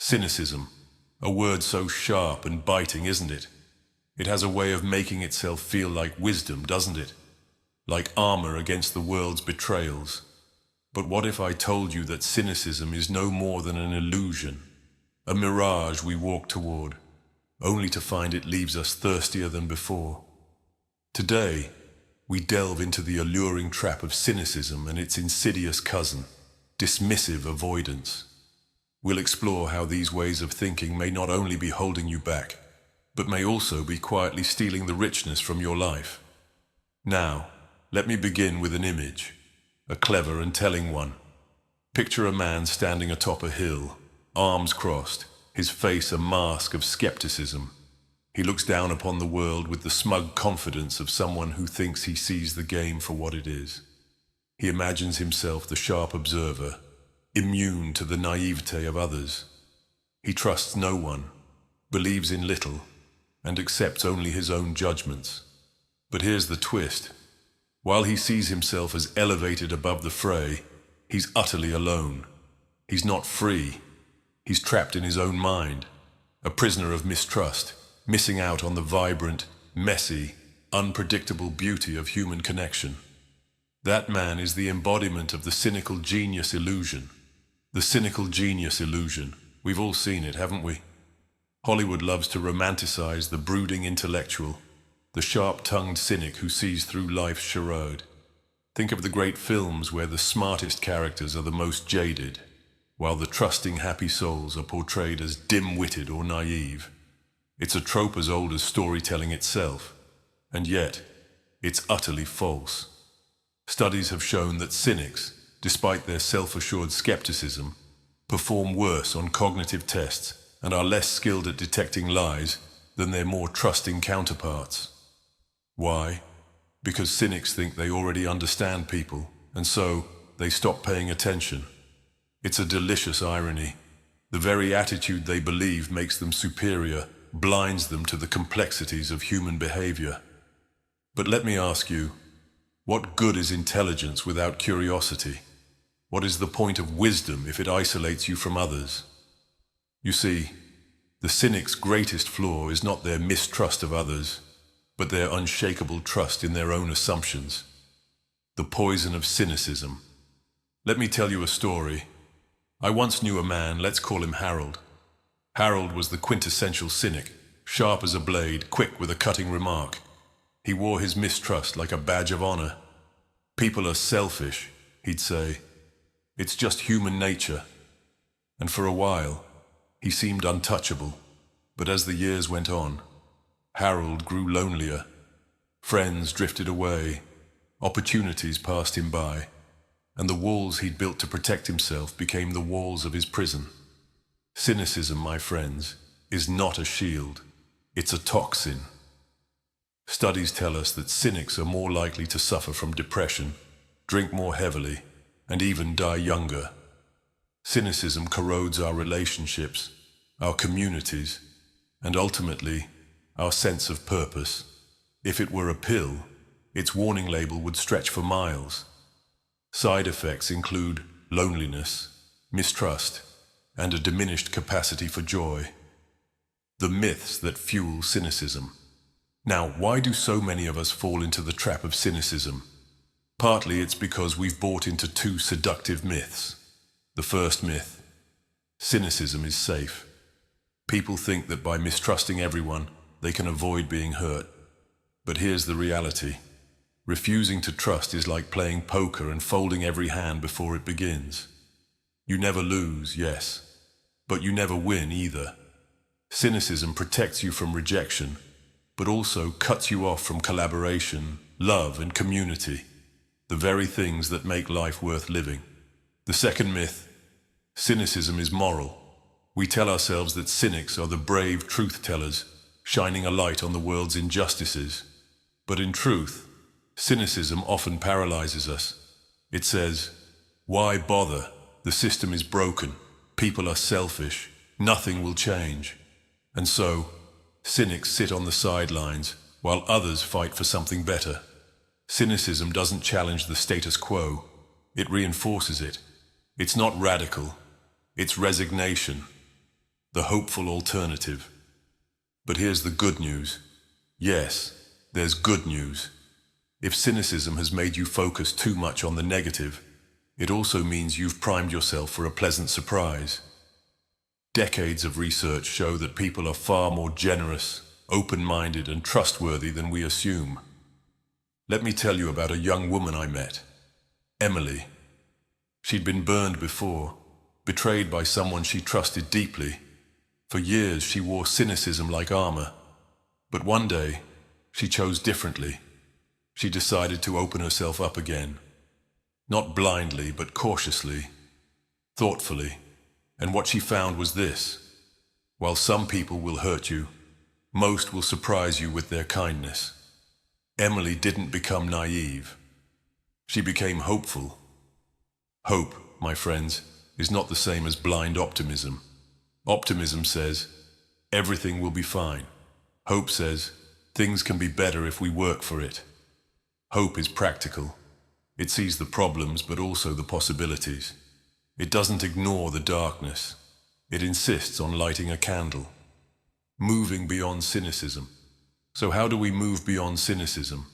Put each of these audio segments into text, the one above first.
Cynicism, a word so sharp and biting, isn't it? It has a way of making itself feel like wisdom, doesn't it? Like armor against the world's betrayals. But what if I told you that cynicism is no more than an illusion, a mirage we walk toward, only to find it leaves us thirstier than before? Today, we delve into the alluring trap of cynicism and its insidious cousin, dismissive avoidance. We'll explore how these ways of thinking may not only be holding you back, but may also be quietly stealing the richness from your life. Now, let me begin with an image, a clever and telling one. Picture a man standing atop a hill, arms crossed, his face a mask of skepticism. He looks down upon the world with the smug confidence of someone who thinks he sees the game for what it is. He imagines himself the sharp observer, immune to the naivete of others. He trusts no one, believes in little, and accepts only his own judgments. But here's the twist. While he sees himself as elevated above the fray, he's utterly alone. He's not free. He's trapped in his own mind, a prisoner of mistrust, missing out on the vibrant, messy, unpredictable beauty of human connection. That man is the embodiment of the cynical genius illusion. The cynical genius illusion. We've all seen it, haven't we? Hollywood loves to romanticize the brooding intellectual, the sharp-tongued cynic who sees through life's charade. Think of the great films where the smartest characters are the most jaded, while the trusting, happy souls are portrayed as dim-witted or naive. It's a trope as old as storytelling itself, and yet, it's utterly false. Studies have shown that cynics, despite their self-assured skepticism, perform worse on cognitive tests and are less skilled at detecting lies than their more trusting counterparts. Why? Because cynics think they already understand people, and so they stop paying attention. It's a delicious irony. The very attitude they believe makes them superior blinds them to the complexities of human behavior. But let me ask you, what good is intelligence without curiosity? What is the point of wisdom if it isolates you from others? You see, the cynic's greatest flaw is not their mistrust of others, but their unshakable trust in their own assumptions. The poison of cynicism. Let me tell you a story. I once knew a man, let's call him Harold. Harold was the quintessential cynic, sharp as a blade, quick with a cutting remark. He wore his mistrust like a badge of honor. People are selfish, he'd say. It's just human nature. And for a while, he seemed untouchable. But as the years went on, Harold grew lonelier. Friends drifted away. Opportunities passed him by. And the walls he'd built to protect himself became the walls of his prison. Cynicism, my friends, is not a shield. It's a toxin. Studies tell us that cynics are more likely to suffer from depression, drink more heavily, and even die younger. Cynicism corrodes our relationships, our communities, and ultimately, our sense of purpose. If it were a pill, its warning label would stretch for miles. Side effects include loneliness, mistrust, and a diminished capacity for joy. The myths that fuel cynicism. Now, why do so many of us fall into the trap of cynicism? Partly it's because we've bought into two seductive myths. The first myth: cynicism is safe. People think that by mistrusting everyone, they can avoid being hurt. But here's the reality. Refusing to trust is like playing poker and folding every hand before it begins. You never lose, yes, but you never win either. Cynicism protects you from rejection, but also cuts you off from collaboration, love, and community, the very things that make life worth living. The second myth: cynicism is moral. We tell ourselves that cynics are the brave truth-tellers, shining a light on the world's injustices. But in truth, cynicism often paralyzes us. It says, why bother? The system is broken. People are selfish. Nothing will change. And so, cynics sit on the sidelines while others fight for something better. Cynicism doesn't challenge the status quo. It reinforces it. It's not radical. It's resignation. the hopeful alternative. But here's the good news. Yes, there's good news. If cynicism has made you focus too much on the negative, it also means you've primed yourself for a pleasant surprise. Decades of research show that people are far more generous, open-minded, and trustworthy than we assume. Let me tell you about a young woman I met, Emily. She'd been burned before, betrayed by someone she trusted deeply. For years she wore cynicism like armor. But one day, she chose differently. She decided to open herself up again. Not blindly, but cautiously, thoughtfully. And what she found was this: while some people will hurt you, most will surprise you with their kindness. Emily didn't become naive. She became hopeful. Hope, my friends, is not the same as blind optimism. Optimism says, everything will be fine. Hope says, things can be better if we work for it. Hope is practical. It sees the problems but also the possibilities. It doesn't ignore the darkness. It insists on lighting a candle. Moving beyond cynicism. So how do we move beyond cynicism?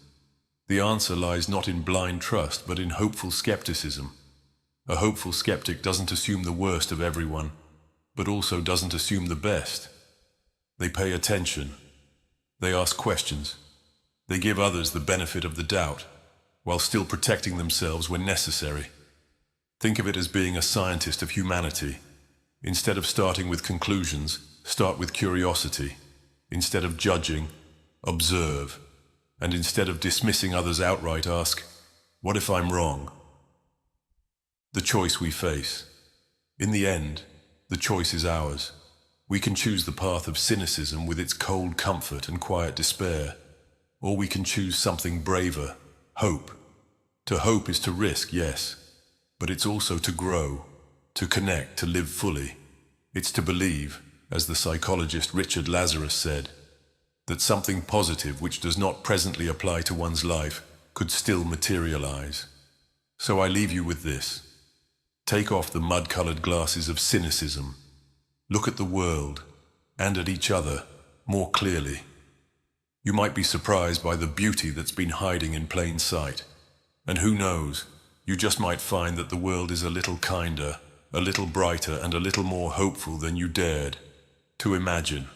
The answer lies not in blind trust but in hopeful skepticism. A hopeful skeptic doesn't assume the worst of everyone, but also doesn't assume the best. They pay attention. They ask questions. They give others the benefit of the doubt, while still protecting themselves when necessary. Think of it as being a scientist of humanity. Instead of starting with conclusions, start with curiosity. Instead of judging, observe. And instead of dismissing others outright, ask, what if I'm wrong? The choice we face. In the end, the choice is ours. We can choose the path of cynicism with its cold comfort and quiet despair, or we can choose something braver, hope. To hope is to risk, yes, but it's also to grow, to connect, to live fully. It's to believe, as the psychologist Richard Lazarus said, that something positive which does not presently apply to one's life could still materialize. So I leave you with this. Take off the mud-colored glasses of cynicism. Look at the world, and at each other, more clearly. You might be surprised by the beauty that's been hiding in plain sight. And who knows, you just might find that the world is a little kinder, a little brighter, and a little more hopeful than you dared to imagine.